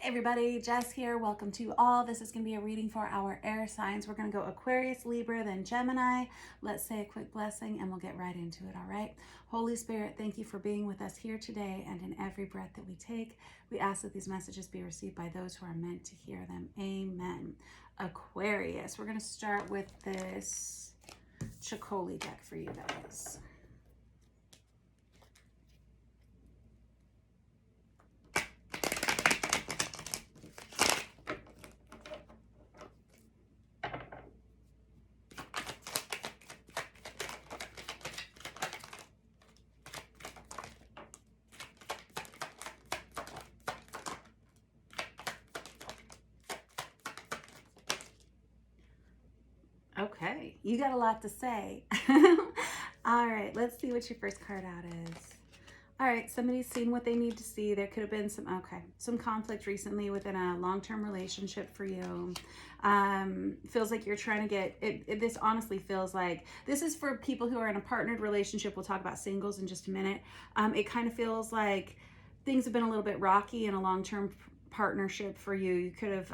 Everybody, Jess here. Welcome to all. This is going to be a reading for our air signs. We're going to go Aquarius, Libra, then Gemini. Let's say a quick blessing and we'll get right into it, all right? Holy Spirit, thank you for being with us here today and in every breath that we take. We ask that these messages be received by those who are meant to hear them. Amen. Aquarius, we're going to start with this Chocoli deck for you guys. Okay, you got a lot to say. All right, let's see what your first card out is. All right, somebody's seen what they need to see. There could have been some conflict recently within a long-term relationship for you. Feels like you're trying to get it. This honestly feels like this is for people who are in a partnered relationship. We'll talk about singles in just a minute. It kind of feels like things have been a little bit rocky in a long-term partnership for you. You could have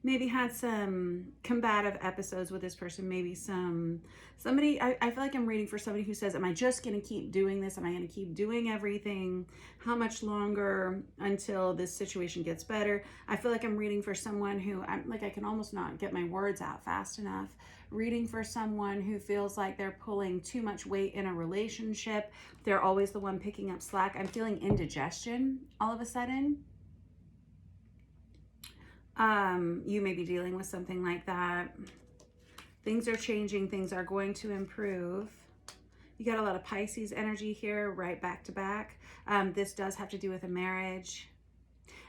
maybe had some combative episodes with this person. Maybe somebody, I feel like I'm reading for somebody who says, am I just going to keep doing this? Am I going to keep doing everything? How much longer until this situation gets better? I feel like I'm reading for someone who I can almost not get my words out fast enough. Reading for someone who feels like they're pulling too much weight in a relationship. They're always the one picking up slack. I'm feeling indigestion all of a sudden. You may be dealing with something like that. Things are changing. Things are going to improve. You got a lot of Pisces energy here, right back to back. This does have to do with a marriage.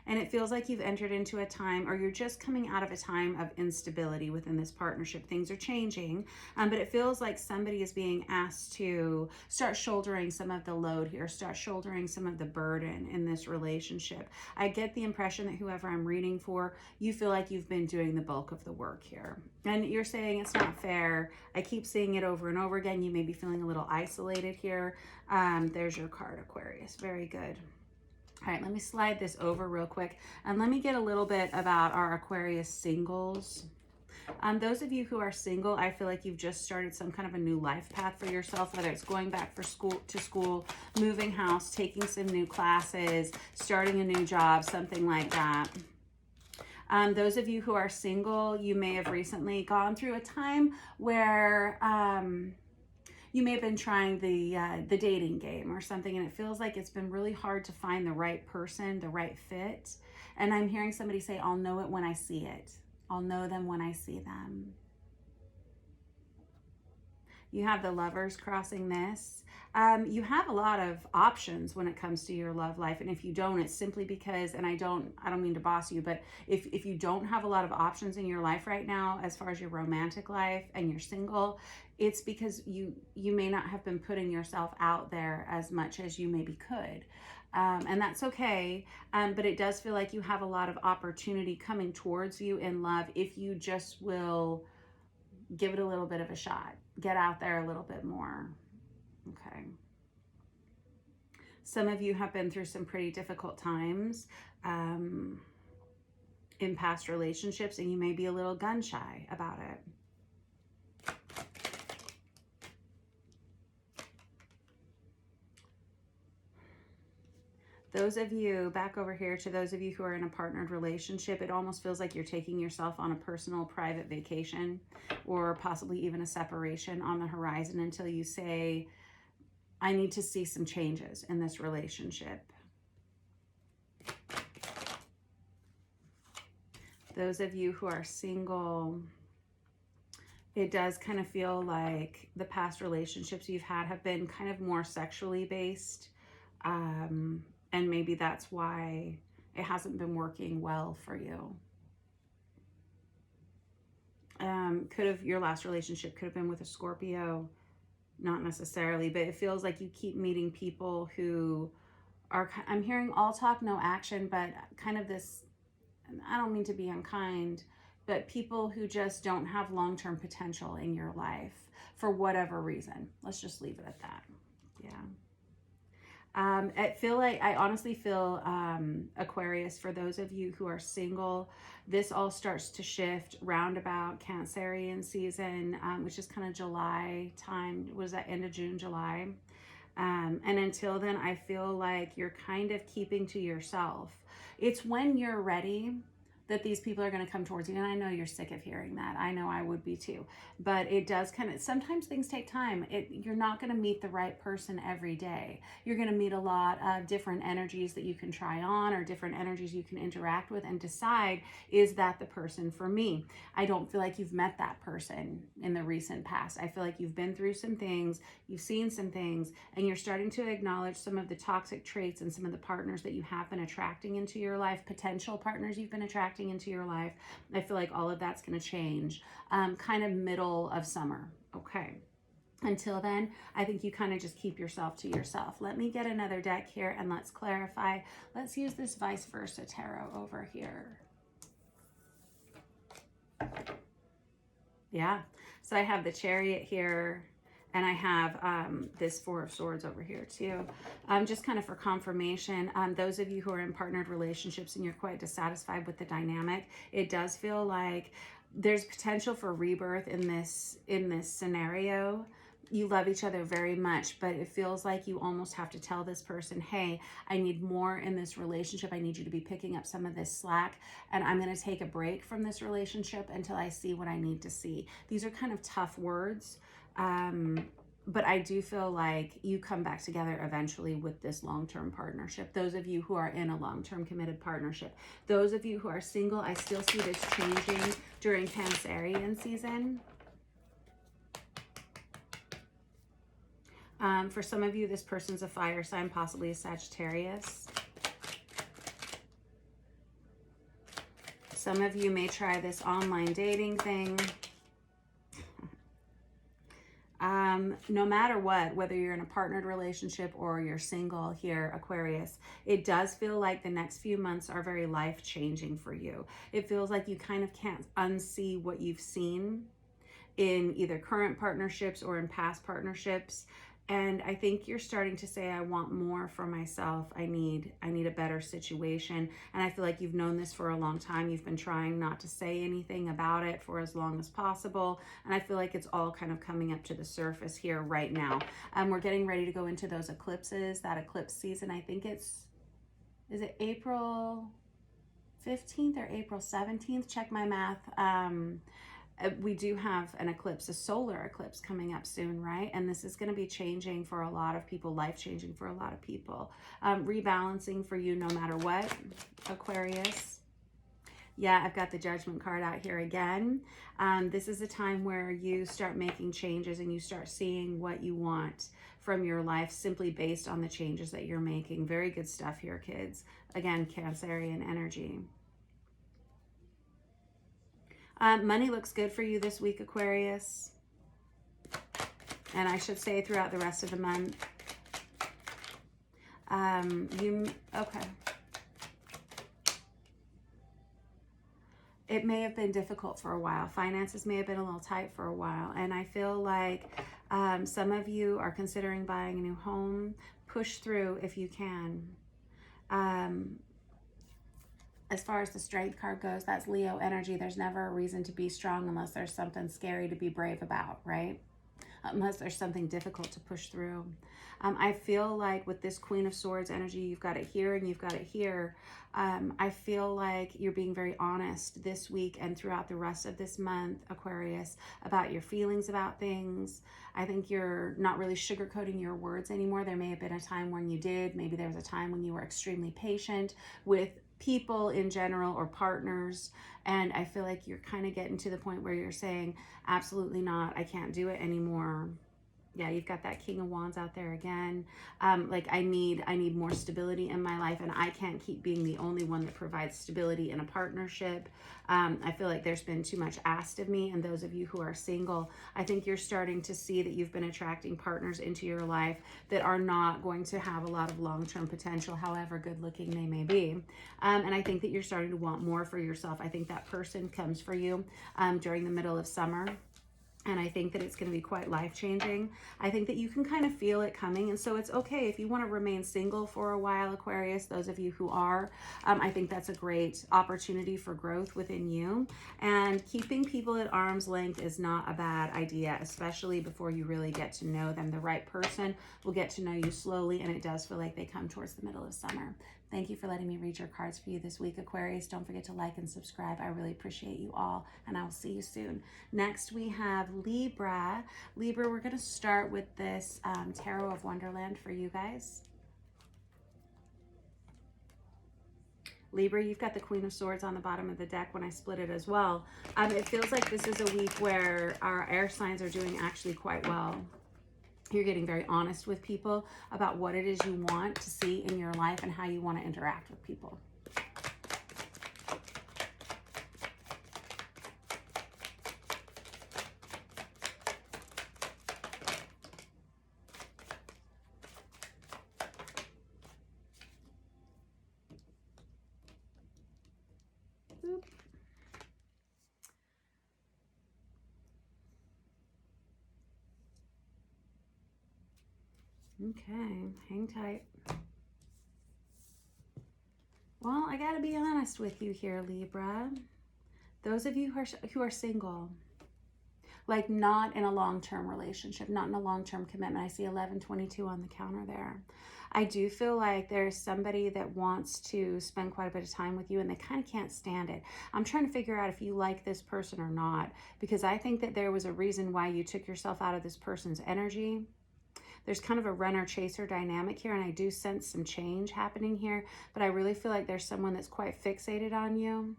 And it feels like you've entered into a time, or you're just coming out of a time of instability within this partnership. Things are changing, but it feels like somebody is being asked to start shouldering some of the load here, start shouldering some of the burden in this relationship. I get the impression that whoever I'm reading for, you feel like you've been doing the bulk of the work here. And you're saying it's not fair. I keep seeing it over and over again. You may be feeling a little isolated here. There's your card, Aquarius. Very good. All right, let me slide this over real quick and let me get a little bit about our Aquarius singles. Those of you who are single, I feel like you've just started some kind of a new life path for yourself, whether it's going back to school, moving house, taking some new classes, starting a new job, something like that. Those of you who are single, you may have recently gone through a time where you may have been trying the dating game or something, and it feels like it's been really hard to find the right person, the right fit. And I'm hearing somebody say, I'll know it when I see it. I'll know them when I see them. You have the Lovers crossing this. You have a lot of options when it comes to your love life. And if you don't, it's simply because, and I don't mean to boss you, but if you don't have a lot of options in your life right now, as far as your romantic life and you're single, it's because you may not have been putting yourself out there as much as you maybe could. And that's okay. But it does feel like you have a lot of opportunity coming towards you in love if you just will give it a little bit of a shot. Get out there a little bit more. Okay. Some of you have been through some pretty difficult times in past relationships, and you may be a little gun shy about it. Those of you, back over here to those of you who are in a partnered relationship, it almost feels like you're taking yourself on a personal private vacation, or possibly even a separation on the horizon until you say, I need to see some changes in this relationship. Those of you who are single, it does kind of feel like the past relationships you've had have been kind of more sexually based. And maybe that's why it hasn't been working well for you. Your last relationship could have been with a Scorpio, not necessarily, but it feels like you keep meeting people who are, I'm hearing all talk, no action, but kind of this, I don't mean to be unkind, but people who just don't have long-term potential in your life for whatever reason. Let's just leave it at that. Yeah. I honestly feel, Aquarius, for those of you who are single, this all starts to shift roundabout Cancerian season, which is kind of July time. Was that end of June, July? And until then, I feel like you're kind of keeping to yourself. It's when you're ready that these people are going to come towards you. And I know you're sick of hearing that. I know I would be too. But it does kind of, sometimes things take time. You're not going to meet the right person every day. You're going to meet a lot of different energies that you can try on, or different energies you can interact with and decide, is that the person for me? I don't feel like you've met that person in the recent past. I feel like you've been through some things, you've seen some things, and you're starting to acknowledge some of the toxic traits and some of the partners that you have been attracting into your life, potential partners you've been attracting into your life. I feel like all of that's going to change kind of middle of summer. Okay. Until then, I think you kind of just keep yourself to yourself. Let me get another deck here and let's clarify. Let's use this vice versa tarot over here. Yeah. So I have the Chariot here, and I have this Four of Swords over here too. Just kind of for confirmation, those of you who are in partnered relationships and you're quite dissatisfied with the dynamic, it does feel like there's potential for rebirth in this scenario. You love each other very much, but it feels like you almost have to tell this person, hey, I need more in this relationship. I need you to be picking up some of this slack, and I'm going to take a break from this relationship until I see what I need to see. These are kind of tough words. But I do feel like you come back together eventually with this long-term partnership. Those of you who are in a long-term committed partnership. Those of you who are single, I still see this changing during Cancerian season. For some of you, this person's a fire sign, possibly a Sagittarius. Some of you may try this online dating thing. No matter what, whether you're in a partnered relationship or you're single here, Aquarius, it does feel like the next few months are very life-changing for you. It feels like you kind of can't unsee what you've seen in either current partnerships or in past partnerships. And I think you're starting to say, I want more for myself. I need a better situation. And I feel like you've known this for a long time. You've been trying not to say anything about it for as long as possible. And I feel like it's all kind of coming up to the surface here right now. We're getting ready to go into those eclipses, that eclipse season. I think is it April 15th or April 17th? Check my math. We do have an eclipse, a solar eclipse coming up soon, right? And this is going to be changing for a lot of people, life-changing for a lot of people. Rebalancing for you no matter what, Aquarius. Yeah, I've got the Judgment card out here again. This is a time where you start making changes and you start seeing what you want from your life simply based on the changes that you're making. Very good stuff here, kids. Again, Cancerian energy. Money looks good for you this week, Aquarius. And I should say throughout the rest of the month. Okay. It may have been difficult for a while. Finances may have been a little tight for a while. And I feel like some of you are considering buying a new home. Push through if you can. As far as the Strength card goes, that's Leo energy. There's never a reason to be strong unless there's something scary to be brave about, right? Unless there's something difficult to push through. I feel like with this Queen of Swords energy, you've got it here and you've got it here. I feel like you're being very honest this week and throughout the rest of this month, Aquarius, about your feelings about things. I think you're not really sugarcoating your words anymore. There may have been a time when you did. Maybe there was a time when you were extremely patient with people in general or partners, and I feel like you're kind of getting to the point where you're saying, absolutely not, I can't do it anymore. Yeah, you've got that King of Wands out there again. Like I need more stability in my life, and I can't keep being the only one that provides stability in a partnership. I feel like there's been too much asked of me. And those of you who are single, I think you're starting to see that you've been attracting partners into your life that are not going to have a lot of long-term potential, however good looking they may be. And I think that you're starting to want more for yourself. I think that person comes for you during the middle of summer. And I think that it's going to be quite life-changing. I think that you can kind of feel it coming. And so it's okay if you want to remain single for a while, Aquarius, those of you who are. I think that's a great opportunity for growth within you. And keeping people at arm's length is not a bad idea, especially before you really get to know them. The right person will get to know you slowly, and it does feel like they come towards the middle of summer. Thank you for letting me read your cards for you this week, Aquarius. Don't forget to like and subscribe. I really appreciate you all, and I will see you soon. Next, we have Libra. Libra, we're going to start with this Tarot of Wonderland for you guys. Libra, you've got the Queen of Swords on the bottom of the deck when I split it as well. It feels like this is a week where our air signs are doing actually quite well. You're getting very honest with people about what it is you want to see in your life and how you want to interact with people. Oop. Okay, hang tight. Well, I gotta be honest with you here, Libra. Those of you who are single, like not in a long-term relationship, not in a long-term commitment. I see 1122 on the counter there. I do feel like there's somebody that wants to spend quite a bit of time with you and they kind of can't stand it. I'm trying to figure out if you like this person or not, because I think that there was a reason why you took yourself out of this person's energy. There's kind of a runner-chaser dynamic here, and I do sense some change happening here, but I really feel like there's someone that's quite fixated on you.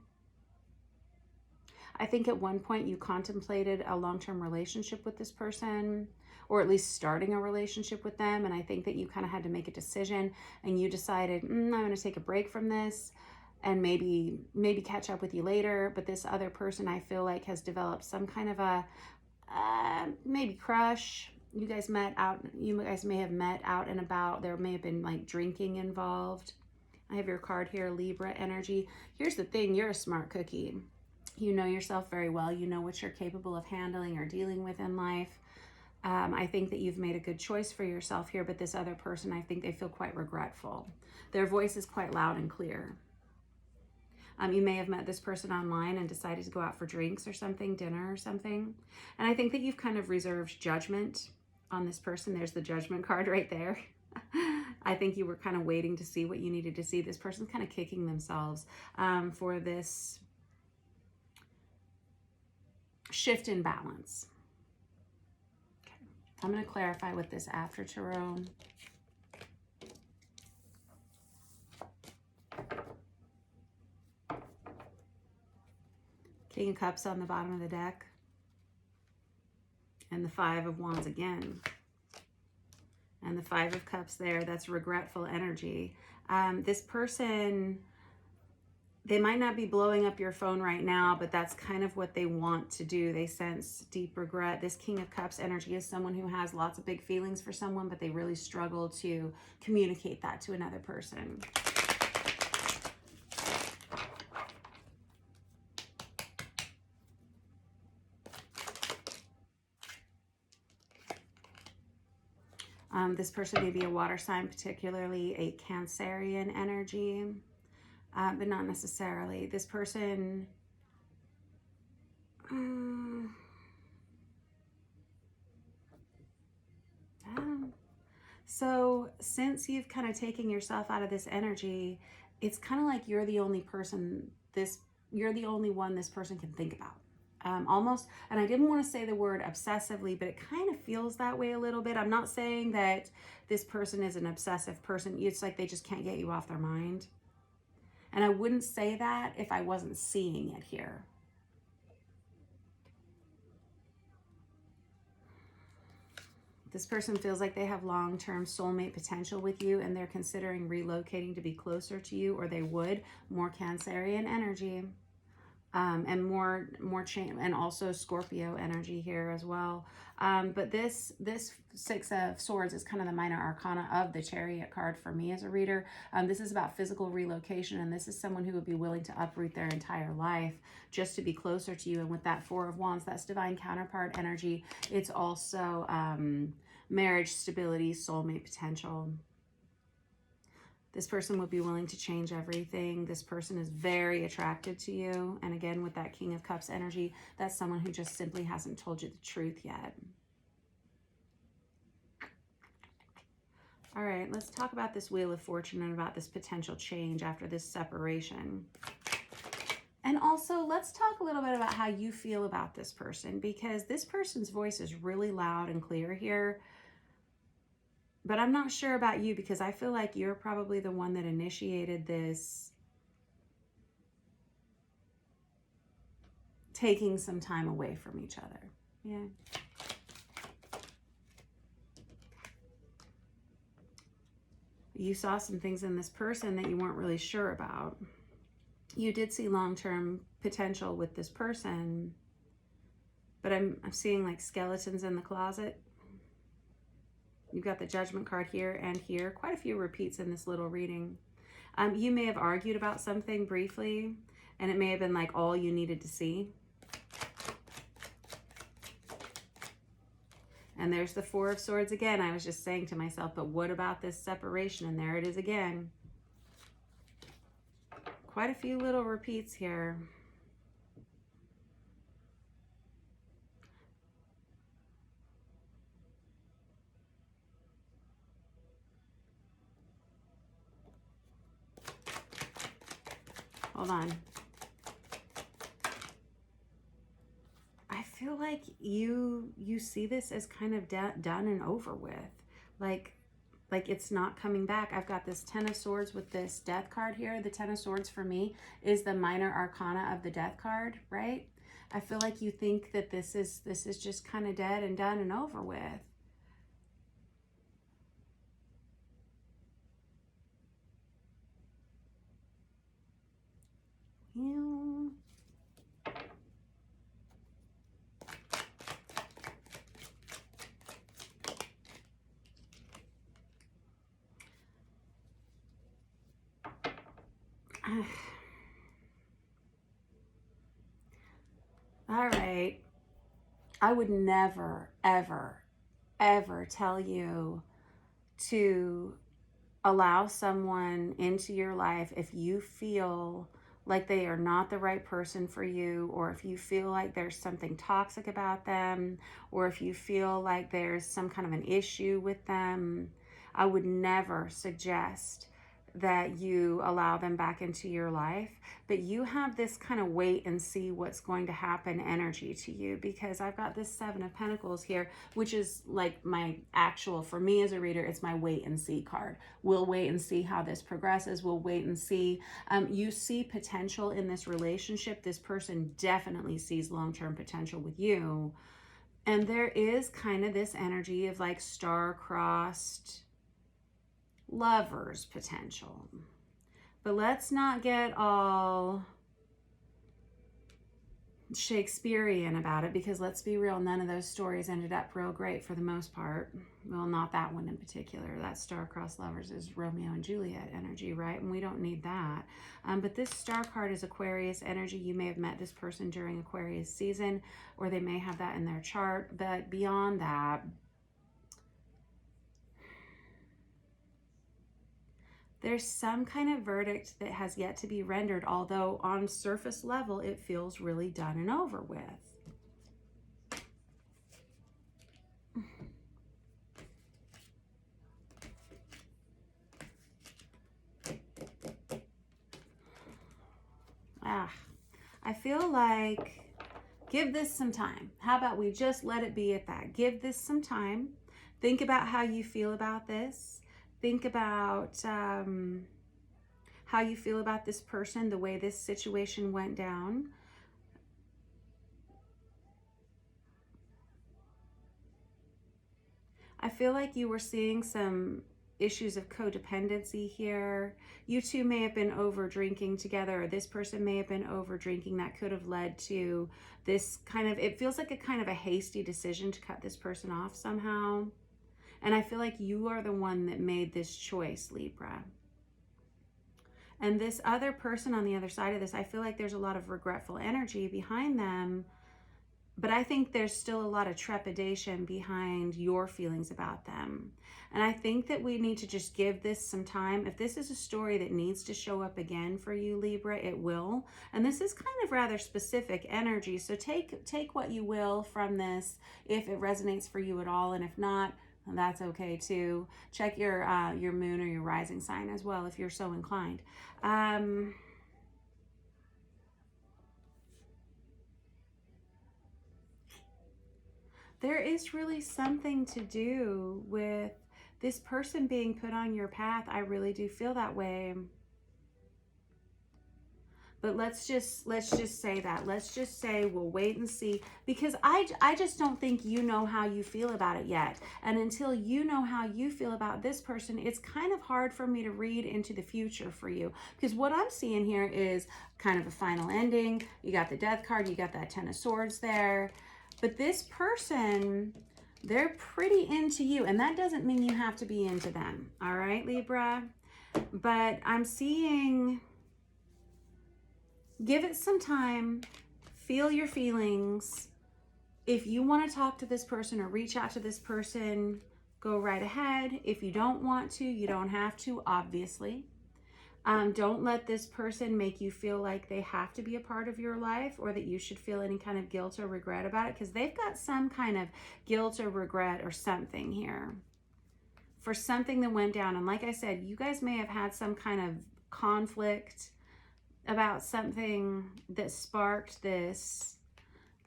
I think at one point you contemplated a long-term relationship with this person, or at least starting a relationship with them, and I think that you kind of had to make a decision, and you decided, I'm going to take a break from this, and maybe catch up with you later. But this other person, I feel like, has developed some kind of a maybe crush. You guys may have met out and about. There may have been like drinking involved. I have your card here, Libra energy. Here's the thing, you're a smart cookie. You know yourself very well. You know what you're capable of handling or dealing with in life. I think that you've made a good choice for yourself here, but this other person, I think they feel quite regretful. Their voice is quite loud and clear. You may have met this person online and decided to go out for drinks or something, dinner or something. And I think that you've kind of reserved judgment on this person. There's the Judgment card right there. I think you were kind of waiting to see what you needed to see. This person's kind of kicking themselves for this shift in balance. Okay. I'm going to clarify with this after tarot. King of Cups on the bottom of the deck. And the Five of Wands again. And the Five of Cups there, that's regretful energy. This person, they might not be blowing up your phone right now, but that's kind of what they want to do. They sense deep regret. This King of Cups energy is someone who has lots of big feelings for someone, but they really struggle to communicate that to another person. This person may be a water sign, particularly a Cancerian energy, but not necessarily. This person, so since you've kind of taken yourself out of this energy, it's kind of like you're the only person you're the only one this person can think about. Almost, and I didn't want to say the word obsessively, but it kind of feels that way a little bit. I'm not saying that this person is an obsessive person. It's like they just can't get you off their mind. And I wouldn't say that if I wasn't seeing it here. This person feels like they have long-term soulmate potential with you, and they're considering relocating to be closer to you, or they would. More Cancerian energy. and more change, and also Scorpio energy here as well. But this Six of Swords is kind of the minor arcana of the Chariot card for me as a reader. This is about physical relocation, and this is someone who would be willing to uproot their entire life just to be closer to you. And with that Four of Wands, that's divine counterpart energy. It's also marriage, stability, soulmate potential. This person would be willing to change everything. This person is very attracted to you. And again, with that King of Cups energy, that's someone who just simply hasn't told you the truth yet. All right, let's talk about this Wheel of Fortune and about this potential change after this separation. And also, let's talk a little bit about how you feel about this person, because this person's voice is really loud and clear here. But I'm not sure about you, because I feel like you're probably the one that initiated this taking some time away from each other. Yeah. You saw some things in this person that you weren't really sure about. You did see long-term potential with this person, but I'm seeing like skeletons in the closet. You've got the Judgment card here and here. Quite a few repeats in this little reading. You may have argued about something briefly, and it may have been like all you needed to see. And there's the Four of Swords again. I was just saying to myself, but what about this separation? And there it is again. Quite a few little repeats here. Hold on. I feel like you see this as kind of done and over with. Like it's not coming back. I've got this Ten of Swords with this Death card here. The Ten of Swords for me is the minor arcana of the Death card, right? I feel like you think that this is just kind of dead and done and over with. Yeah. All right. I would never, ever, ever tell you to allow someone into your life if you feel like they are not the right person for you, or if you feel like there's something toxic about them, or if you feel like there's some kind of an issue with them. I would never suggest that you allow them back into your life, but you have this kind of wait and see what's going to happen energy to you, because I've got this Seven of Pentacles here, which is like my actual, for me as a reader, it's my wait and see card. We'll wait and see how this progresses. We'll wait and see. You see potential in this relationship. This person definitely sees long-term potential with you. And there is kind of this energy of like star-crossed lovers potential. But let's not get all Shakespearean about it, because let's be real, none of those stories ended up real great for the most part. Well, not that one in particular. That star-crossed lovers is Romeo and Juliet energy, right? And we don't need that. But this star card is Aquarius energy. You may have met this person during Aquarius season, or they may have that in their chart. But beyond that, there's some kind of verdict that has yet to be rendered, although on surface level, it feels really done and over with. I feel like give this some time. How about we just let it be at that? Give this some time. Think about how you feel about this. Think about how you feel about this person, the way this situation went down. I feel like you were seeing some issues of codependency here. You two may have been over drinking together, or this person may have been over drinking. That could have led to this kind of, it feels like a kind of a hasty decision to cut this person off somehow. And I feel like you are the one that made this choice, Libra. And this other person on the other side of this, I feel like there's a lot of regretful energy behind them, but I think there's still a lot of trepidation behind your feelings about them. And I think that we need to just give this some time. If this is a story that needs to show up again for you, Libra, it will. And this is kind of rather specific energy. So take what you will from this if it resonates for you at all. And if not, that's okay too. Check your moon or your rising sign as well if you're so inclined. There is really something to do with this person being put on your path. I really do feel that way. But let's just say that. Let's just say we'll wait and see, because I just don't think you know how you feel about it yet. And until you know how you feel about this person, it's kind of hard for me to read into the future for you. Because what I'm seeing here is kind of a final ending. You got the Death card, you got that Ten of Swords there. But this person, they're pretty into you. And that doesn't mean you have to be into them. All right, Libra? But I'm seeing... give it some time, feel your feelings. If you want to talk to this person or reach out to this person, go right ahead. If you don't want to, you don't have to, obviously. Don't let this person make you feel like they have to be a part of your life, or that you should feel any kind of guilt or regret about it, because they've got some kind of guilt or regret or something here for something that went down. And like I said, you guys may have had some kind of conflict about something that sparked this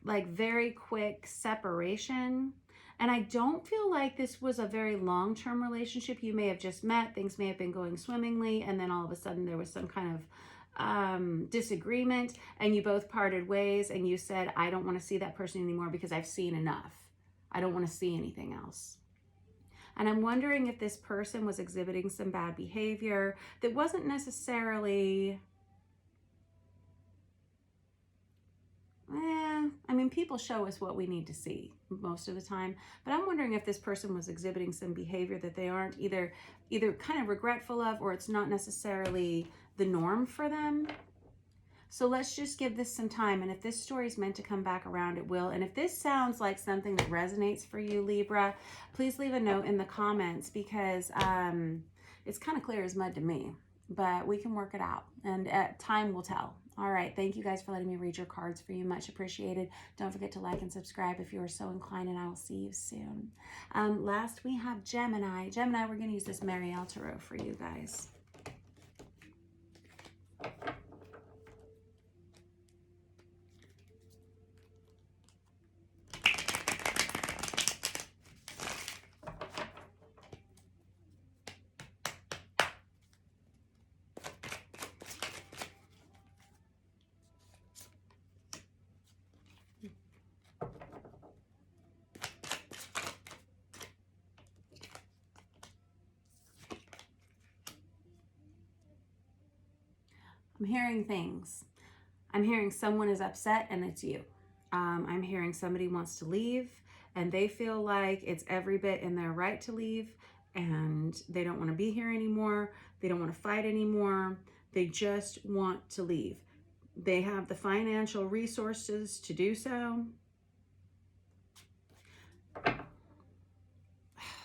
like very quick separation. And I don't feel like this was a very long-term relationship. You may have just met, things may have been going swimmingly, and then all of a sudden there was some kind of disagreement, and you both parted ways, and you said, I don't want to see that person anymore because I've seen enough. I don't want to see anything else. And I'm wondering if this person was exhibiting some bad behavior that wasn't necessarily... I mean, people show us what we need to see most of the time, but I'm wondering if this person was exhibiting some behavior that they aren't either kind of regretful of, or it's not necessarily the norm for them. So let's just give this some time. And if this story is meant to come back around, it will. And if this sounds like something that resonates for you, Libra, please leave a note in the comments, because it's kind of clear as mud to me, but we can work it out, and time will tell. All right, thank you guys for letting me read your cards for you. Much appreciated. Don't forget to like and subscribe if you are so inclined, and I will see you soon. Last, we have Gemini. Gemini, we're going to use this Marielle Tarot for you guys. I'm hearing things. I'm hearing someone is upset, and it's you. I'm hearing somebody wants to leave, and they feel like it's every bit in their right to leave, and they don't want to be here anymore. They don't want to fight anymore. They just want to leave. They have the financial resources to do so.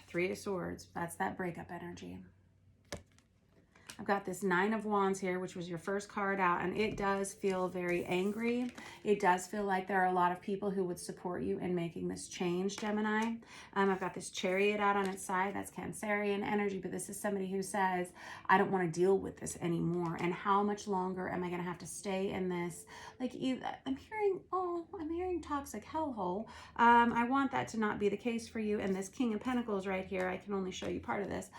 Three of Swords. That's that breakup energy. I've got this Nine of Wands here, which was your first card out, and it does feel very angry. It does feel like there are a lot of people who would support you in making this change, Gemini. I've got this Chariot out on its side. That's Cancerian energy, but this is somebody who says, I don't want to deal with this anymore, and how much longer am I going to have to stay in this? Like, I'm hearing toxic hellhole. I want that to not be the case for you. And this King of Pentacles right here, I can only show you part of this.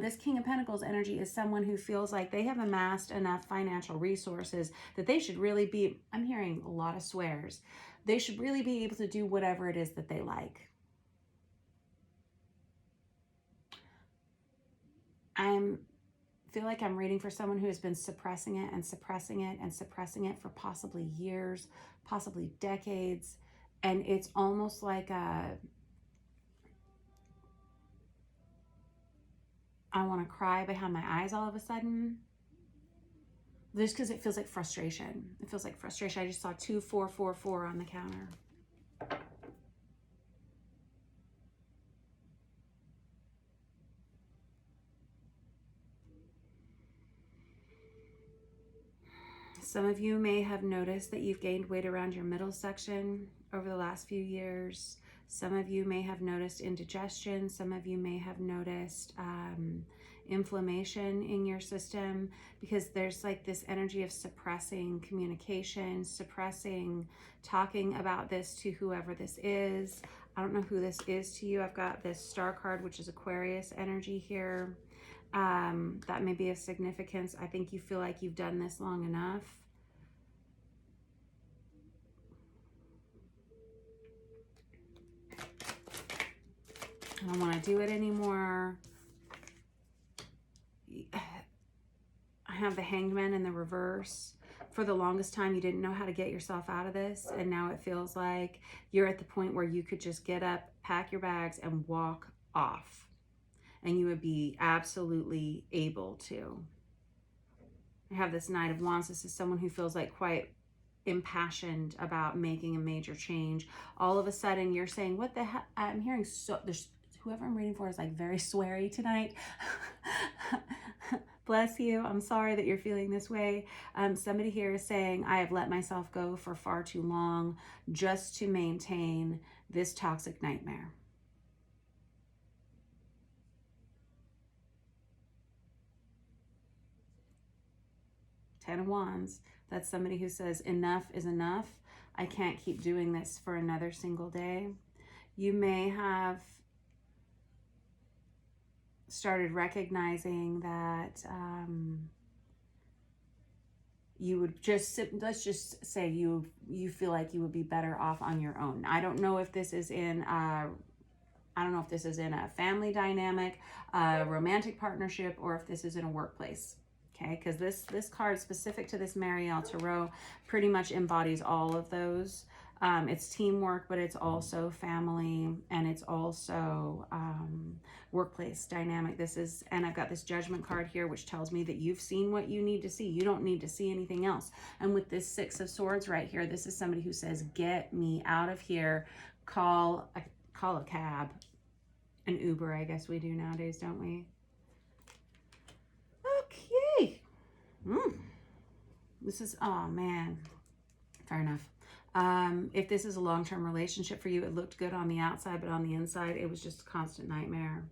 This King of Pentacles energy is someone who feels like they have amassed enough financial resources that they should really be, I'm hearing a lot of swears, they should really be able to do whatever it is that they like. I feel like I'm reading for someone who has been suppressing it and suppressing it and suppressing it for possibly years, possibly decades. And it's almost like I want to cry behind my eyes all of a sudden. Just because it feels like frustration. It feels like frustration. I just saw 2444 on the counter. Some of you may have noticed that you've gained weight around your middle section over the last few years. Some of you may have noticed indigestion. Some of you may have noticed inflammation in your system, because there's like this energy of suppressing communication, suppressing talking about this to whoever this is. I don't know who this is to you. I've got this star card, which is Aquarius energy here. That may be of significance. I think you feel like you've done this long enough. I don't want to do it anymore. I have the Hanged Man in the reverse. For the longest time, you didn't know how to get yourself out of this, and now it feels like you're at the point where you could just get up, pack your bags, and walk off. And you would be absolutely able to. I have this Knight of Wands. This is someone who feels like quite impassioned about making a major change. All of a sudden, you're saying, what the heck? I'm hearing there's whoever I'm reading for is like very sweary tonight. Bless you. I'm sorry that you're feeling this way. Somebody here is saying, I have let myself go for far too long just to maintain this toxic nightmare. Ten of Wands. That's somebody who says, enough is enough. I can't keep doing this for another single day. You may have started recognizing that you would just, let's just say you feel like you would be better off on your own. I don't know if this is in a family dynamic, a romantic partnership, or if this is in a workplace. Okay, because this card specific to this Marielle Tarot pretty much embodies all of those. It's teamwork, but it's also family, and it's also workplace dynamic. And I've got this Judgment card here, which tells me that you've seen what you need to see. You don't need to see anything else. And with this Six of Swords right here, this is somebody who says, get me out of here. Call a cab. An Uber, I guess we do nowadays, don't we? Okay. This is, oh man, fair enough. If this is a long-term relationship for you, it looked good on the outside, but on the inside, it was just a constant nightmare.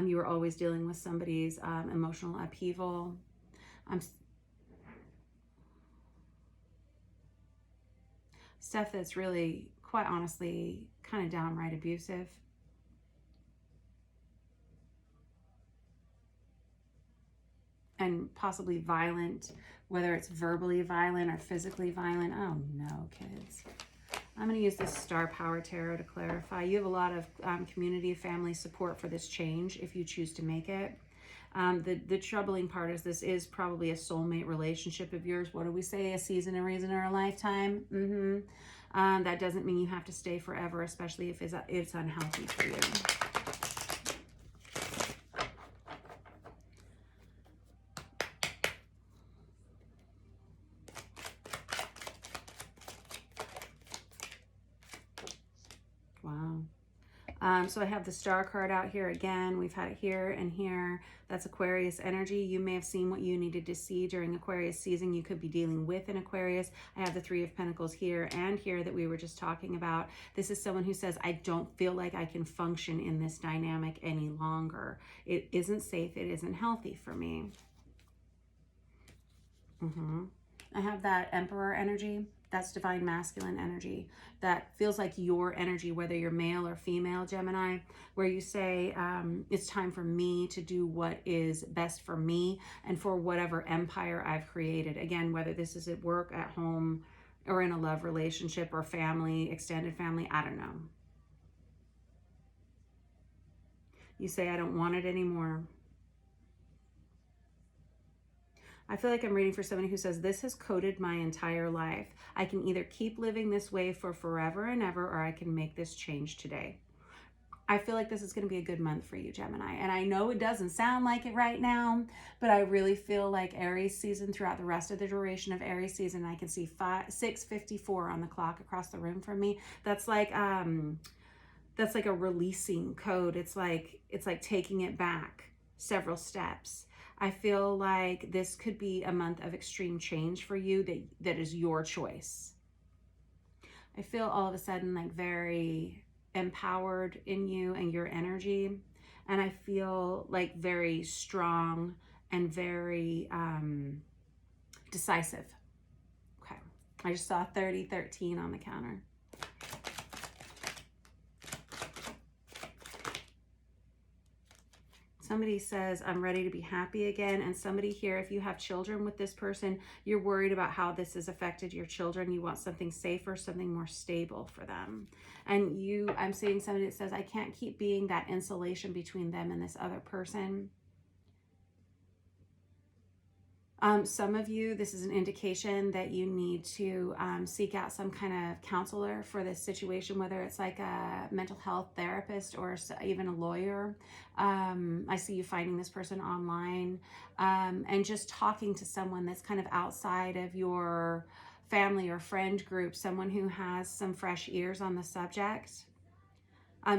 You were always dealing with somebody's emotional upheaval. Stuff that's really, quite honestly, kind of downright abusive. And possibly violent, whether it's verbally violent or physically violent. Oh no, kids. I'm going to use this Star Power Tarot to clarify. You have a lot of community and family support for this change if you choose to make it. The troubling part is this is probably a soulmate relationship of yours. What do we say? A season, a reason, or a lifetime? That doesn't mean you have to stay forever, especially if it's unhealthy for you. So I have the Star card out here again. We've had it here and here. That's Aquarius energy. You may have seen what you needed to see during Aquarius season. You could be dealing with an Aquarius. I have the Three of Pentacles here and here that we were just talking about. This is someone who says, I don't feel like I can function in this dynamic any longer. It isn't safe. It isn't healthy for me. I have that Emperor energy. That's divine masculine energy. That feels like your energy, whether you're male or female, Gemini, where you say, it's time for me to do what is best for me and for whatever empire I've created. Again, whether this is at work, at home, or in a love relationship or family, extended family, I don't know. You say, I don't want it anymore. I feel like I'm reading for somebody who says, this has coded my entire life. I can either keep living this way for forever and ever, or I can make this change today. I feel like this is going to be a good month for you, Gemini. And I know it doesn't sound like it right now, but I really feel like Aries season, throughout the rest of the duration of Aries season, I can see 6:54 on the clock across the room from me. That's like a releasing code. It's like taking it back several steps. I feel like this could be a month of extreme change for you that is your choice. I feel all of a sudden like very empowered in you and your energy. And I feel like very strong and very decisive. Okay. I just saw 3013 on the counter. Somebody says, I'm ready to be happy again. And somebody here, if you have children with this person, you're worried about how this has affected your children. You want something safer, something more stable for them. And I'm seeing somebody that says, I can't keep being that insulation between them and this other person. Some of you, this is an indication that you need to seek out some kind of counselor for this situation, whether it's like a mental health therapist or even a lawyer. I see you finding this person online and just talking to someone that's kind of outside of your family or friend group, someone who has some fresh ears on the subject.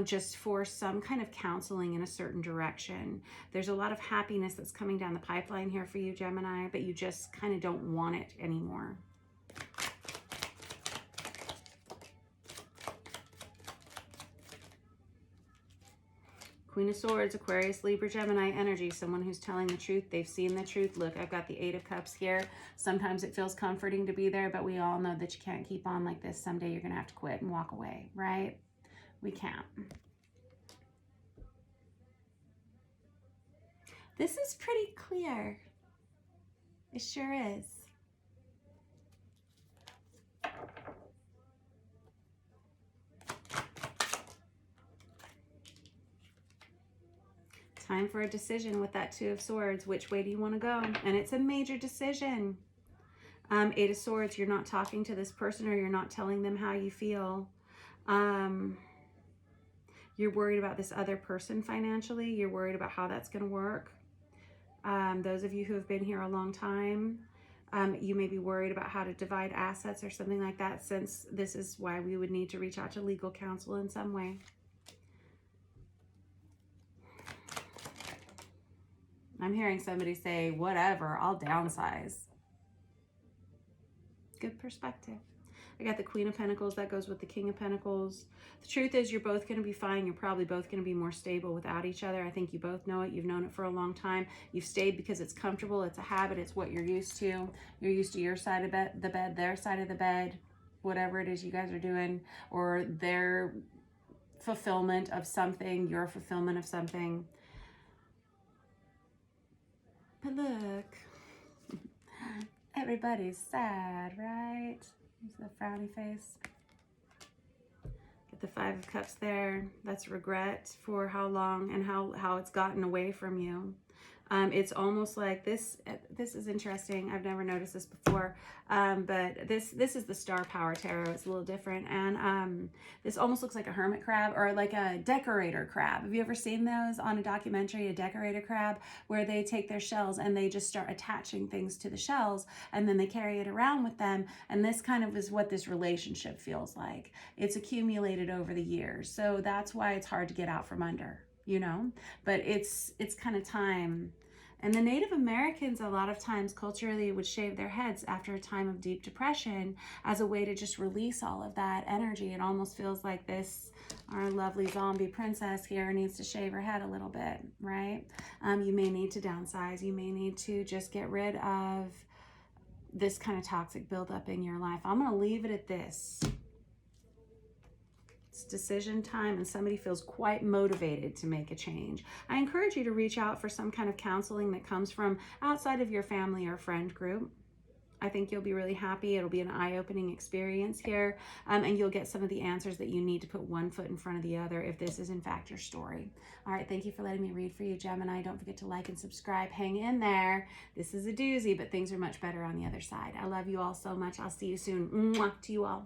Just for some kind of counseling in a certain direction. There's a lot of happiness that's coming down the pipeline here for you, Gemini, but you just kind of don't want it anymore. Queen of Swords, Aquarius, Libra, Gemini energy. Someone who's telling the truth. They've seen the truth. Look, I've got the 8 of Cups here. Sometimes it feels comforting to be there, but we all know that you can't keep on like this. Someday you're going to have to quit and walk away, right? We can't. This is pretty clear. It sure is. Time for a decision with that 2 of Swords. Which way do you want to go? And it's a major decision. 8 of Swords, you're not talking to this person, or you're not telling them how you feel. You're worried about this other person financially. You're worried about how that's going to work. Those of you who have been here a long time, you may be worried about how to divide assets or something like that, since this is why we would need to reach out to legal counsel in some way. I'm hearing somebody say, whatever, I'll downsize. Good perspective. I got the Queen of Pentacles. That goes with the King of Pentacles. The truth is, you're both going to be fine. You're probably both going to be more stable without each other. I think you both know it. You've known it for a long time. You've stayed because it's comfortable. It's a habit. It's what you're used to. You're used to your side of the bed, their side of the bed, whatever it is you guys are doing, or their fulfillment of something, your fulfillment of something. But look, everybody's sad, right? There's the frowny face. Get the 5 of Cups there. That's regret for how long and how it's gotten away from you. It's almost like this is interesting. I've never noticed this before, but this is the Star Power Tarot. It's a little different, and this almost looks like a hermit crab or like a decorator crab. Have you ever seen those on a documentary, a decorator crab, where they take their shells and they just start attaching things to the shells, and then they carry it around with them? And this kind of is what this relationship feels like. It's accumulated over the years, so that's why it's hard to get out from under, you know. But it's kind of time. And the Native Americans, a lot of times culturally, would shave their heads after a time of deep depression as a way to just release all of that energy. It almost feels like this, our lovely zombie princess here needs to shave her head a little bit, right? You may need to downsize. You may need to just get rid of this kind of toxic buildup in your life. I'm going to leave it at this. Decision time, and somebody feels quite motivated to make a change. I encourage you to reach out for some kind of counseling that comes from outside of your family or friend group. I think you'll be really happy. It'll be an eye-opening experience here, and you'll get some of the answers that you need to put one foot in front of the other if this is in fact your story. All right, thank you for letting me read for you, Gemini. Don't forget to like and subscribe. Hang in there. This is a doozy, but things are much better on the other side. I love you all so much. I'll see you soon. Mwah to you all.